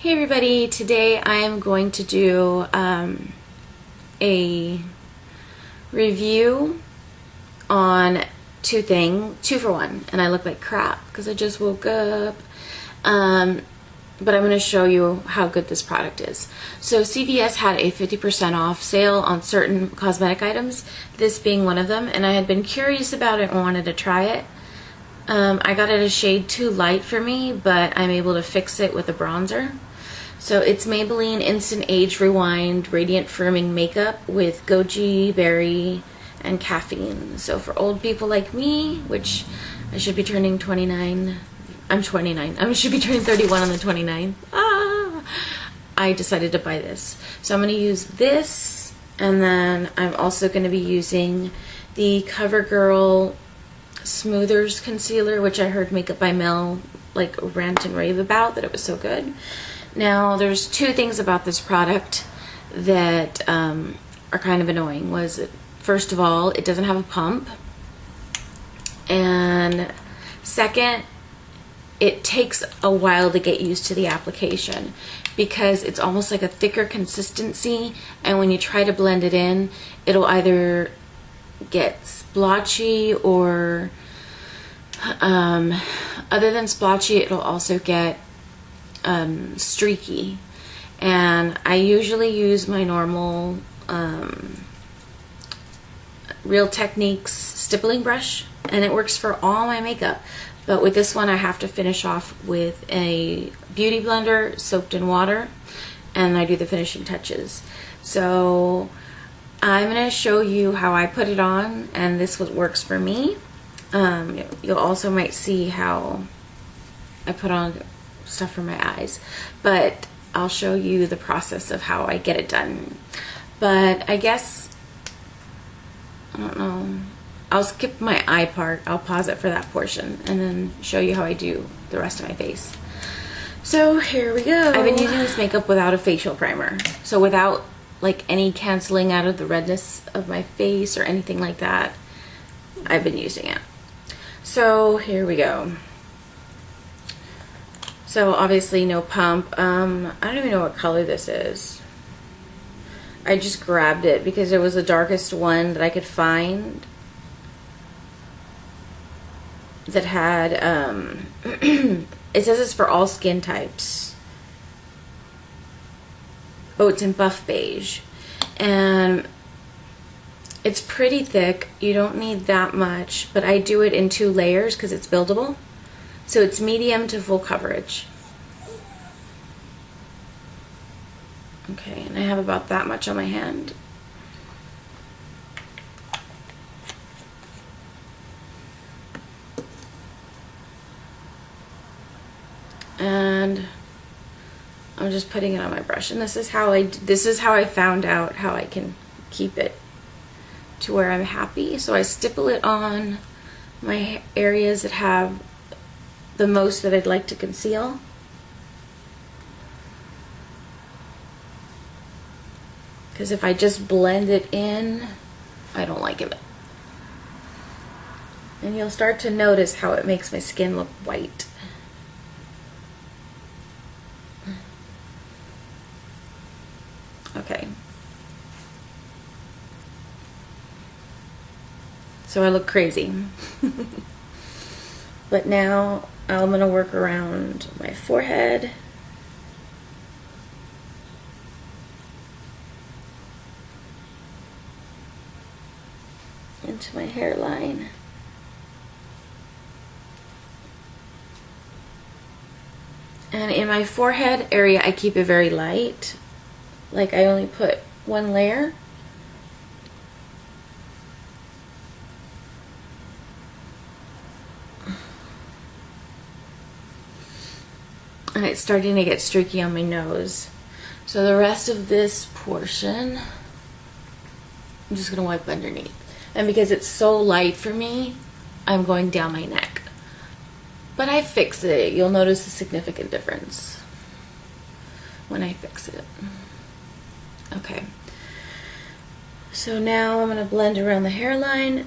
Hey everybody, today I am going to do a review on two for one, and I look like crap because I just woke up, but I'm going to show you how good this product is. So CVS had a 50% off sale on certain cosmetic items, this being one of them, and I had been curious about it and wanted to try it. I got it a shade too light for me, but I'm able to fix it with a bronzer. So it's Maybelline Instant Age Rewind Radiant Firming Makeup with goji berry and caffeine. So for old people like me, which I should be turning 29. I'm 29. I should be turning 31 on the 29th. I decided to buy this. So I'm going to use this, and then I'm also going to be using the CoverGirl Smoothers Concealer, which I heard Makeup by Mel like rant and rave about, that it was so good. Now, there's two things about this product that are kind of annoying. First of all, it doesn't have a pump, and second, it takes a while to get used to the application because it's almost like a thicker consistency, and when you try to blend it in, it'll either get splotchy or other than splotchy, it'll also get streaky. And I usually use my normal Real Techniques stippling brush, and it works for all my makeup. But with this one, I have to finish off with a beauty blender soaked in water, and I do the finishing touches. So I'm going to show you how I put it on, and this works for me. You'll also might see how I put on stuff for my eyes, but I'll show you the process of how I get it done. But I guess, I don't know, I'll skip my eye part. I'll pause it for that portion and then show you how I do the rest of my face. So here we go. I've been using this makeup without a facial primer, so without like any canceling out of the redness of my face or anything like that. I've been using it. So here we go. So obviously no pump. I don't even know what color this is. I just grabbed it because it was the darkest one that I could find that had it says it's for all skin types. Oh, it's in buff beige, and it's pretty thick. You don't need that much, but I do it in 2 layers because it's buildable. So it's medium to full coverage. Okay, and I have about that much on my hand. And I'm just putting it on my brush, and this is how I found out how I can keep it to where I'm happy. So I stipple it on my areas that have the most that I'd like to conceal. Because if I just blend it in, I don't like it. And you'll start to notice how it makes my skin look white. Okay. So I look crazy. But now I'm going to work around my forehead. Into my hairline. And in my forehead area, I keep it very light. Like I only put 1 layer. And it's starting to get streaky on my nose. So the rest of this portion, I'm just going to wipe underneath. And because it's so light for me, I'm going down my neck. But I fix it. You'll notice a significant difference when I fix it. Okay. So now I'm going to blend around the hairline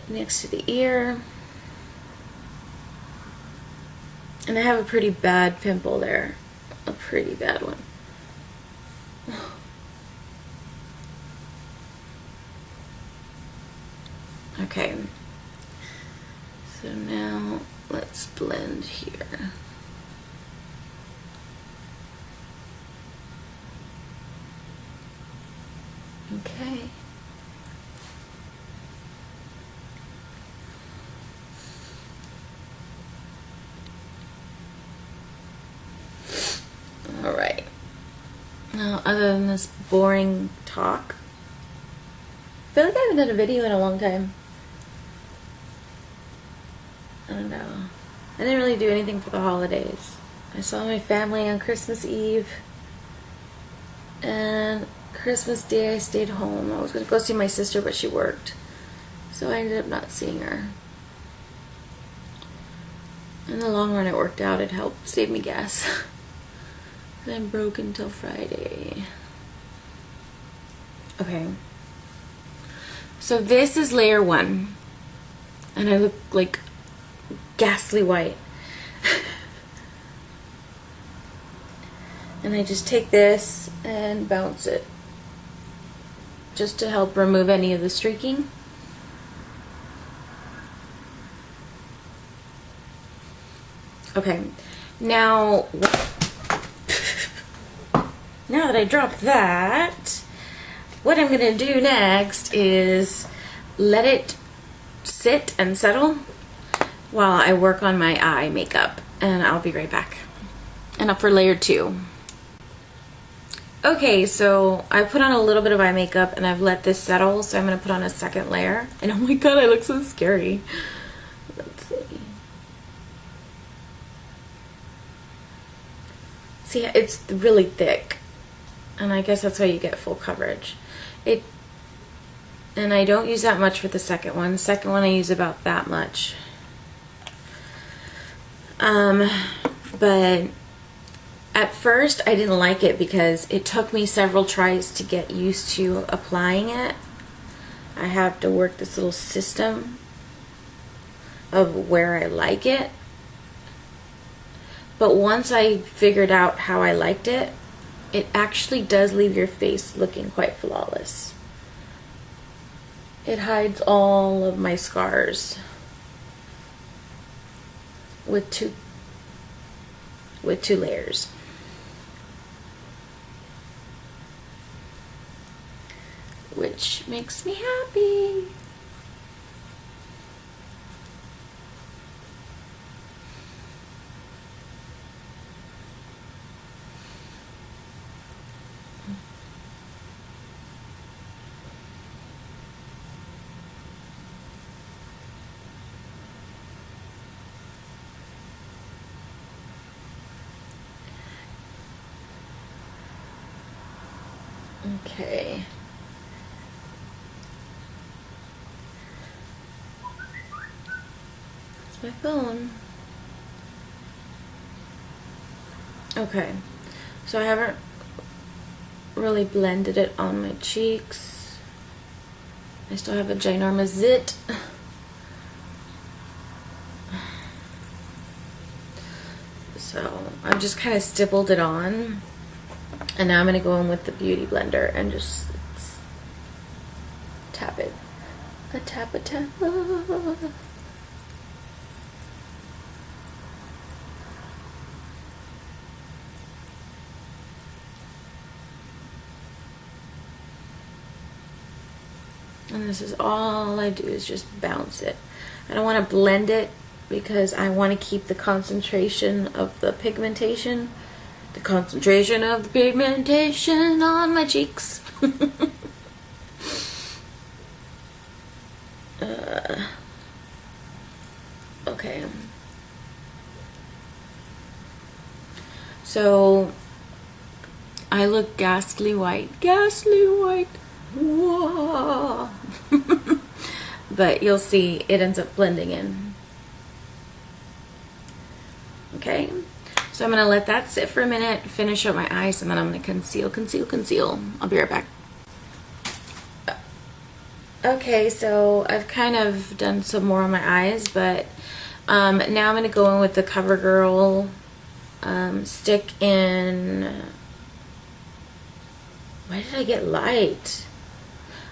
next to the ear. And I have a pretty bad pimple there. a pretty bad one. Okay, so now let's blend here. Okay. All right. Now, other than this boring talk, I feel like I haven't done a video in a long time. I don't know. I didn't really do anything for the holidays. I saw my family on Christmas Eve, and Christmas Day I stayed home. I was going to go see my sister, but she worked, so I ended up not seeing her. In the long run, it worked out. It helped save me gas. I'm broke until Friday. Okay. So this is layer 1, and I look like ghastly white. And I just take this and bounce it just to help remove any of the streaking. Okay, now that I dropped that, what I'm gonna do next is let it sit and settle while I work on my eye makeup, and I'll be right back. And up for layer 2. Okay, so I put on a little bit of eye makeup and I've let this settle, so I'm gonna put on a second layer. And oh my god, I look so scary. Let's see. See, it's really thick, and I guess that's why you get full coverage. And I don't use that much for the second one. The second one I use about that much. But at first I didn't like it because it took me several tries to get used to applying it. I have to work this little system of where I like it. But once I figured out how I liked it, it actually does leave your face looking quite flawless. It hides all of my scars with two layers. Which makes me happy. Okay. It's my phone. Okay. So I haven't really blended it on my cheeks. I still have a ginormous zit. So I've just kind of stippled it on. And now I'm going to go in with the Beauty Blender and just tap it. A tap, a tap. And this is all I do, is just bounce it. I don't want to blend it because I want to keep the concentration of the pigmentation. The concentration of the pigmentation on my cheeks. Okay. So I look ghastly white. Ghastly white. Whoa. But you'll see it ends up blending in. Okay. So I'm going to let that sit for a minute, finish up my eyes, and then I'm going to conceal. I'll be right back. Okay, so I've kind of done some more on my eyes, but now I'm going to go in with the CoverGirl stick in, why did I get light?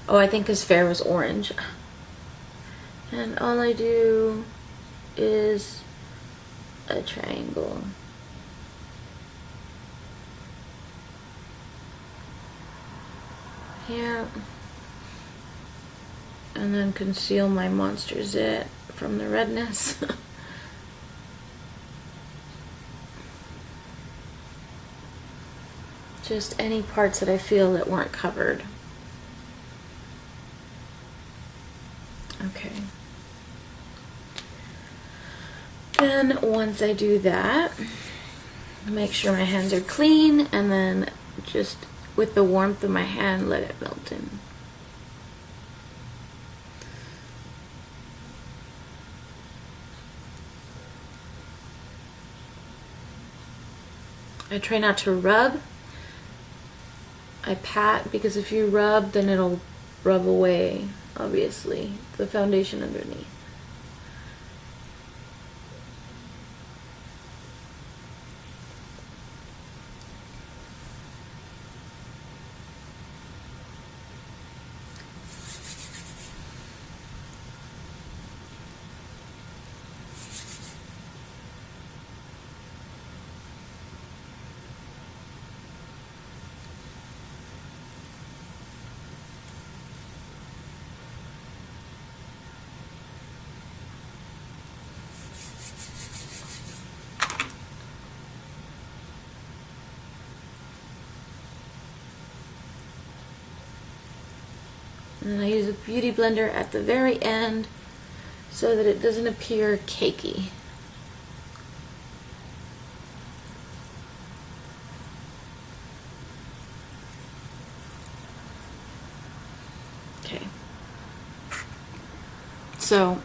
Oh, I think because fair was orange. And all I do is a triangle. Here. And then conceal my monster zit from the redness. Just any parts that I feel that weren't covered. Okay. Then once I do that, make sure my hands are clean, and then just with the warmth of my hand, let it melt in. I try not to rub. I pat, because if you rub, then it'll rub away, obviously, the foundation underneath. And I use a beauty blender at the very end so that it doesn't appear cakey. Okay. So,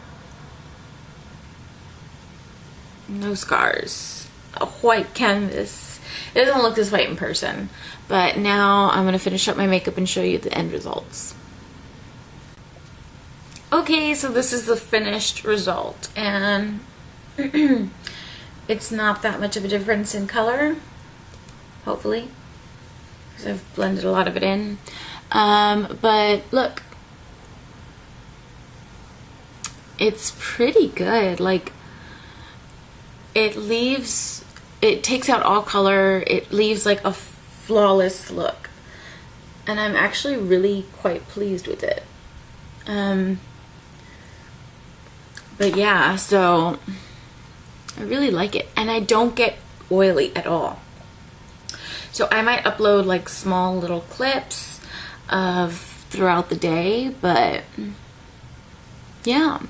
no scars. A white canvas. It doesn't look this white in person, but now I'm going to finish up my makeup and show you the end results. Okay, so this is the finished result, and it's not that much of a difference in color, hopefully, because I've blended a lot of it in. But look, it's pretty good. Like, it takes out all color, it leaves like a flawless look, and I'm actually really quite pleased with it. But yeah, so I really like it, and I don't get oily at all. So I might upload like small little clips of throughout the day, but yeah,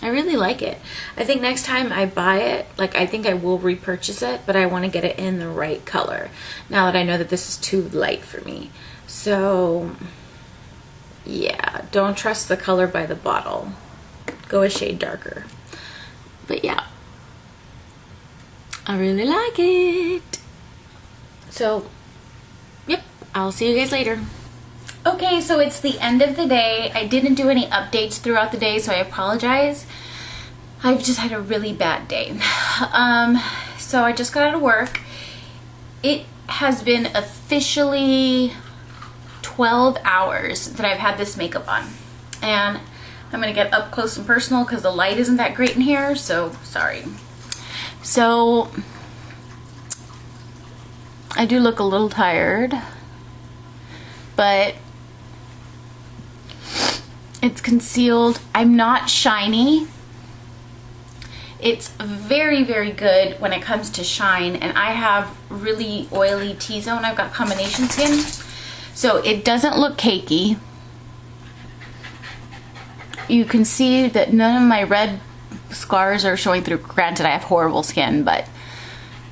I really like it. I think next time I buy it, like, I think I will repurchase it, but I want to get it in the right color now that I know that this is too light for me. So yeah, don't trust the color by the bottle. Go a shade darker. But yeah, I really like it. So, yep, I'll see you guys later. Okay, so it's the end of the day. I didn't do any updates throughout the day, so I apologize. I've just had a really bad day. So I just got out of work. It has been officially 12 hours that I've had this makeup on. And I'm gonna get up close and personal because the light isn't that great in here, so sorry. So I do look a little tired, but it's concealed. I'm not shiny. It's very, very good when it comes to shine, and I have really oily T-zone. I've got combination skin, so it doesn't look cakey. You can see that none of my red scars are showing through. Granted, I have horrible skin, but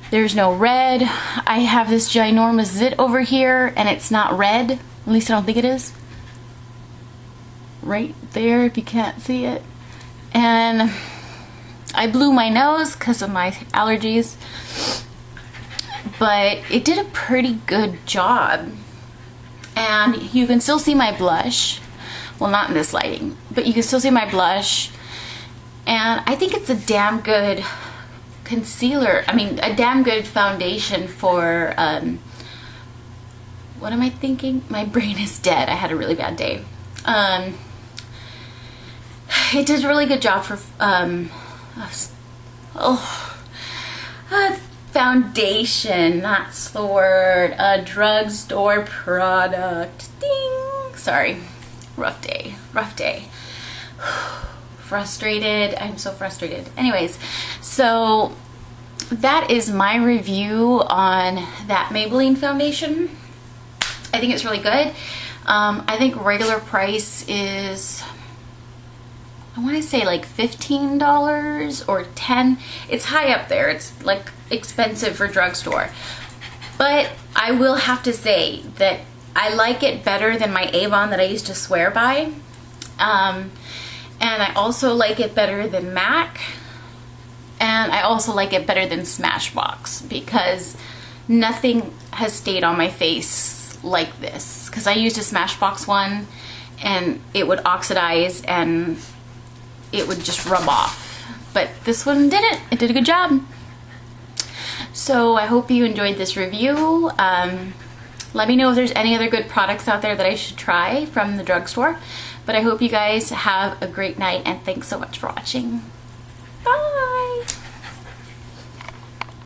there's no red. I have this ginormous zit over here, and it's not red. At least I don't think it is. Right there, if you can't see it. And I blew my nose because of my allergies, but it did a pretty good job. And you can still see my blush. Well, not in this lighting, but you can still see my blush. And I think it's a damn good concealer, I mean a damn good foundation for, what am I thinking? My brain is dead. I had a really bad day. It does a really good job for, foundation, that's the word, a drugstore product. Ding! Sorry, rough day, rough day. Frustrated, I'm so frustrated. Anyways, so that is my review on that Maybelline foundation. I think it's really good. I think regular price is, I want to say like $15 or $10. It's high up there. It's like expensive for drugstore. But I will have to say that I like it better than my Avon that I used to swear by. And I also like it better than MAC. And I also like it better than Smashbox because nothing has stayed on my face like this. Because I used a Smashbox one and it would oxidize and it would just rub off. But this one didn't. It did a good job. So I hope you enjoyed this review. Let me know if there's any other good products out there that I should try from the drugstore. But I hope you guys have a great night and thanks so much for watching.